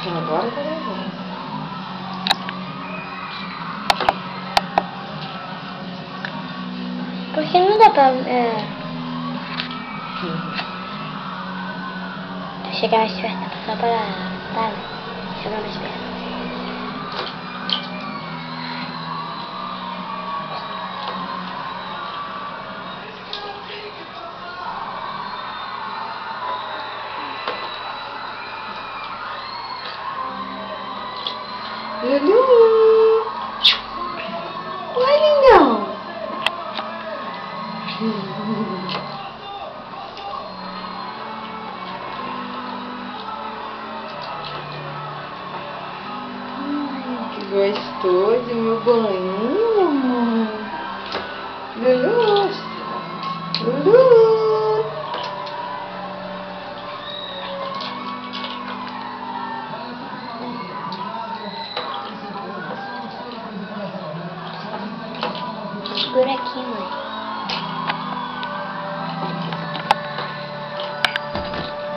Agora tá gravando. Por que não dá pra... chegar mais perto, só para... Tá, chegar mais perto. Lulu! Oi, lindão! Que gostoso, meu banho, amor. Lulu! Lulu! Segura aqui, mãe.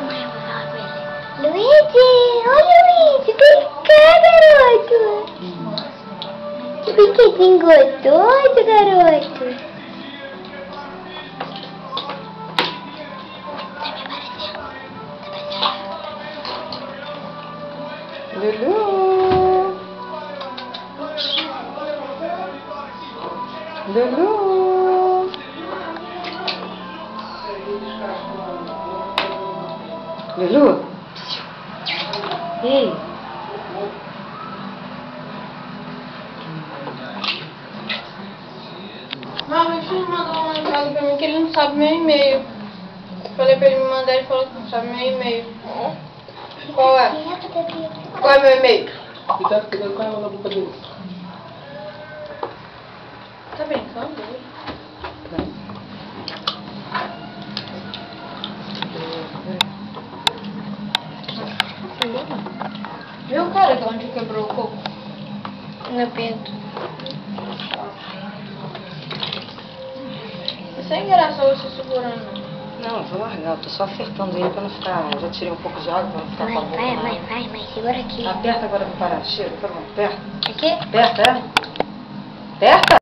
Mãe, eu vou falar com ele. Luigi! Olha, Luigi! Vem cá, garoto! Que brinquedinho gostoso, garoto! Tá me aparecendo. Lulu! Lulu! Lulu! Ei! Não, o Richard mandou uma mensagem pra mim que ele não sabe meu e-mail. Falei pra ele me mandar, ele falou que não sabe meu e-mail. Qual é? Qual é meu e-mail? Cuidado com a água na boca dele. Tá brincando? Viu, cara, de onde quebrou o coco? No pinto. Isso é engraçado você segurando. Não, eu vou largar, eu tô só acertando ele pra não ficar. Eu já tirei um pouco de água pra não ficar com a boca. Mãe, segura aqui. Aperta agora pra parar. Chega, tá bom. Aperta. Aqui? Aperta, é? Aperta!